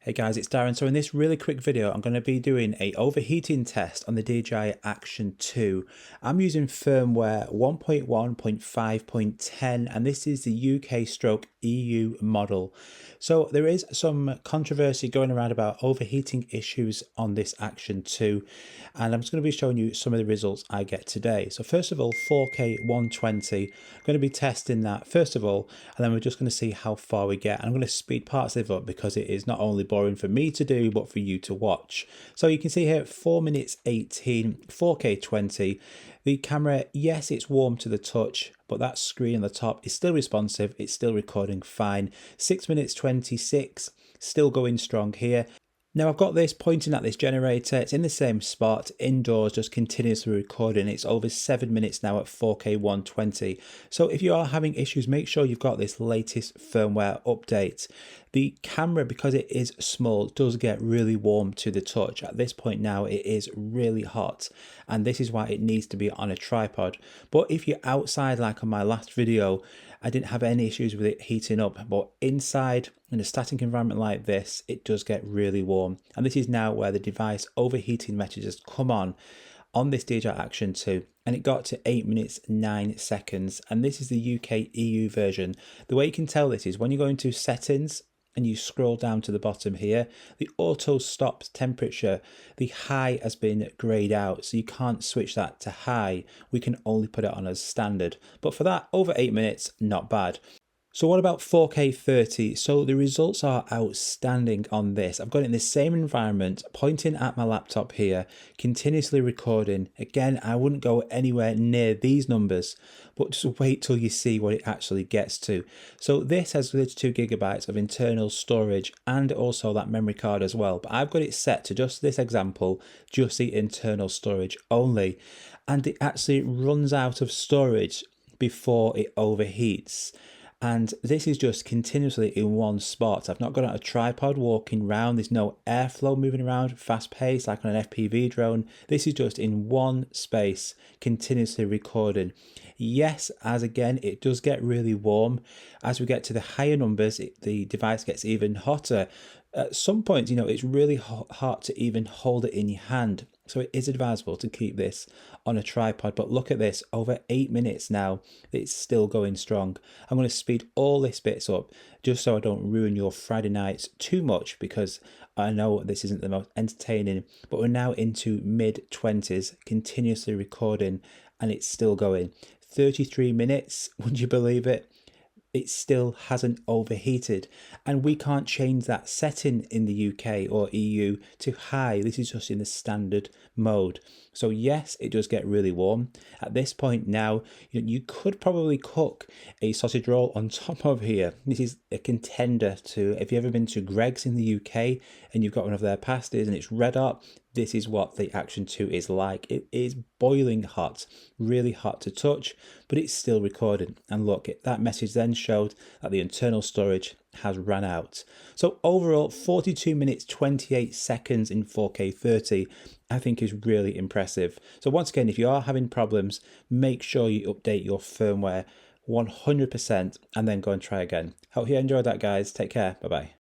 Hey guys, it's Darren. So in this really quick video, I'm going to be doing a overheating test on the DJI Action 2. I'm using firmware 1.1.5.10 and this is the UK stroke EU model. So there is some controversy going around about overheating issues on this Action 2 and I'm just going to be showing you some of the results I get today. So first of all, 4K 120, I'm going to be testing that first of all, and then we're just going to see how far we get. And I'm going to speed parts of it up because it is not only boring for me to do but for you to watch. So you can see here 4 minutes 18, 4K 20. The camera, yes, it's warm to the touch, but that screen on the top is still responsive, it's still recording fine. 6 minutes 26, still going strong here. Now I've got this pointing at this generator, it's in the same spot, indoors, just continuously recording. It's over 7 minutes now at 4K 120. So if you are having issues, make sure you've got this latest firmware update. The camera, because it is small, does get really warm to the touch. At this point now, it is really hot, and this is why it needs to be on a tripod. But if you're outside, like on my last video, I didn't have any issues with it heating up, but inside in a static environment like this, it does get really warm. And this is now where the device overheating messages come on this DJI Action 2, and it got to 8 minutes 9 seconds. And this is the UK EU version. The way you can tell this is when you go into settings and you scroll down to the bottom here, the auto stop temperature, the high has been grayed out, so you can't switch that to high. We can only put it on as standard. But for that, over 8 minutes, not bad. So what about 4K 30? So the results are outstanding on this. I've got it in the same environment, pointing at my laptop here, continuously recording. Again, I wouldn't go anywhere near these numbers, but just wait till you see what it actually gets to. So this has 32 gigabytes of internal storage and also that memory card as well. But I've got it set to just this example, just the internal storage only. And it actually runs out of storage before it overheats. And this is just continuously in one spot. I've not got on a tripod walking around. There's no airflow moving around, fast paced like on an FPV drone. This is just in one space, continuously recording. Yes, as again, it does get really warm. As we get to the higher numbers, the device gets even hotter. At some point, it's really hard to even hold it in your hand. So it is advisable to keep this on a tripod. But look at this, over 8 minutes now, it's still going strong. I'm going to speed all this bits up just so I don't ruin your Friday nights too much, because I know this isn't the most entertaining, but we're now into mid-20s, continuously recording, and it's still going. 33 minutes, would you believe it? It still hasn't overheated, and we can't change that setting in the UK or EU to high. This is just in the standard mode. So yes, it does get really warm. At this point now, you could probably cook a sausage roll on top of here. This is a contender to, if you've ever been to Greggs in the UK and you've got one of their pasties and it's red hot, this is what the Action 2 is like. It is boiling hot, really hot to touch, but it's still recording. And look, that message then showed that the internal storage has run out. So overall, 42 minutes 28 seconds in 4K 30, I think is really impressive. So once again, if you are having problems, make sure you update your firmware 100% and then go and try again. Hope you enjoyed that, guys. Take care. Bye-bye.